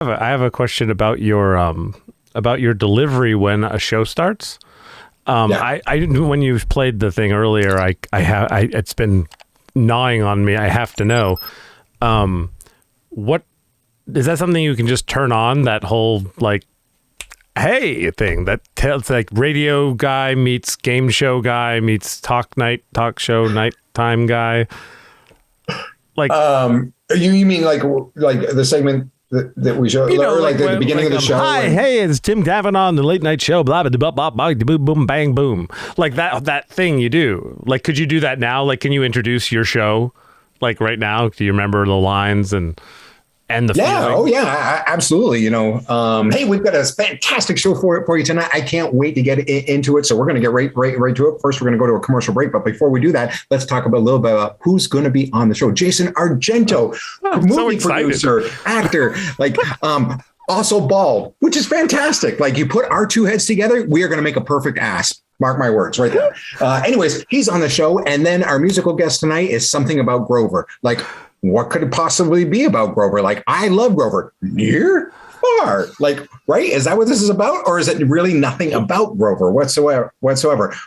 I have a question about your delivery when a show starts. I knew when you played the thing earlier. It's been gnawing on me. I have to know. What is that? Something you can just turn on? That whole like, hey thing that tells like radio guy meets game show guy meets talk show nighttime guy. Like, you mean like the segment that we show, or like the beginning of the show? Hi, hey, it's Tim Kavanagh on the late night show. Blah blah blah blah blah. Boom boom bang boom. Like that thing you do. Like, could you do that now? Like, can you introduce your show? Like right now, do you remember the lines and the feeling? Oh yeah, absolutely. Hey, we've got a fantastic show for you tonight. I can't wait to get into it. So we're going to get right to it. First, we're going to go to a commercial break. But before we do that, let's talk a little bit about who's going to be on the show. Jason Argento, movie producer, actor, also bald, which is fantastic. Like, you put our two heads together, we are going to make a perfect ass. Mark my words right there. Anyways, he's on the show. And then our musical guest tonight is something about Grover. Like, what could it possibly be about Grover? Like, I love Grover. Near? Far? Like, right? Is that what this is about? Or is it really nothing about Grover whatsoever?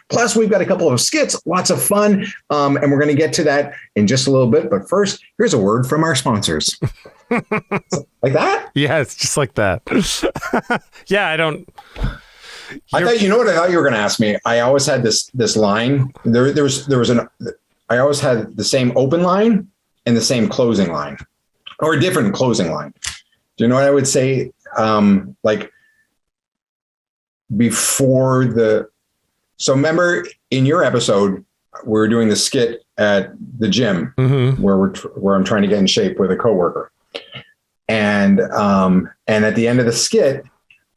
Plus, we've got a couple of skits, lots of fun. And we're going to get to that in just a little bit. But first, here's a word from our sponsors. Like that? Yeah, it's just like that. Yeah, I don't... I thought, you know what I thought you were going to ask me? I always had this line. I always had the same open line and the same closing line, or a different closing line. Do you know what I would say? So remember in your episode, we were doing the skit at the gym where I'm trying to get in shape with a coworker. And at the end of the skit,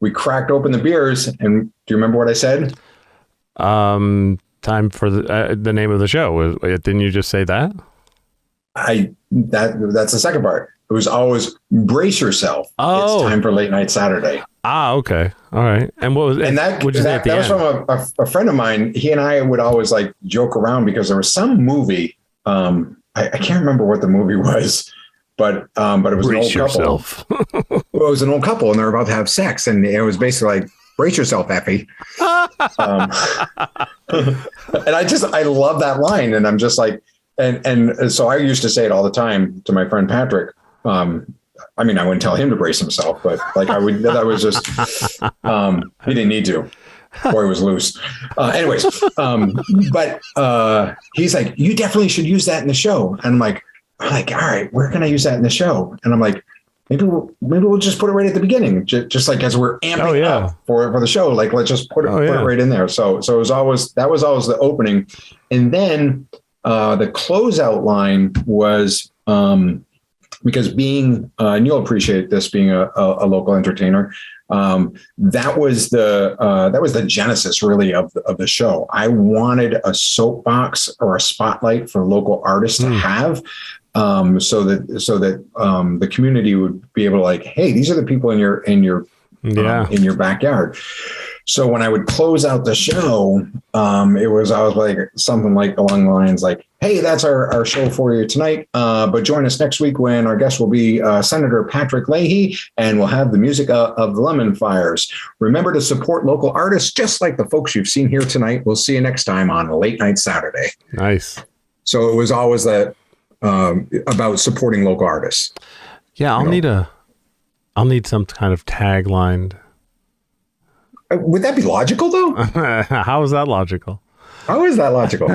we cracked open the beers, and do you remember what I said? Time for the name of the show. Didn't you just say that? That's the second part. It was always brace yourself. Oh. It's time for late night Saturday. Okay. All right. And what was that was from a friend of mine. He and I would always like joke around because there was some movie. I can't remember what the movie was. But it was brace an old yourself. Couple. Well, it was an old couple, and they're about to have sex, and it was basically like, brace yourself, Effie. And I love that line, and I'm just like, and so I used to say it all the time to my friend Patrick. I wouldn't tell him to brace himself, but like I would. That was just he didn't need to. Or it was loose. Anyways, but he's like, you definitely should use that in the show, and I'm like, all right, where can I use that in the show? And I'm like, maybe we'll just put it right at the beginning, just like as we're amping up for the show. Like, let's just put it right in there. So it was always the opening, and then the closeout line was because being and you'll appreciate this being a local entertainer. That was the genesis really of the show. I wanted a soapbox or a spotlight for local artists to have. So that the community would be able to like, hey, these are the people in your backyard. So when I would close out the show, I was like something like along the lines like, hey, that's our show for you tonight. But join us next week when our guest will be Senator Patrick Leahy, and we'll have the music of the Lemon Fires. Remember to support local artists, just like the folks you've seen here tonight. We'll see you next time on Late Night Saturday. Nice. So it was always that. About supporting local artists. Yeah, I'll need some kind of tagline. Would that be logical though? How is that logical? How is that logical?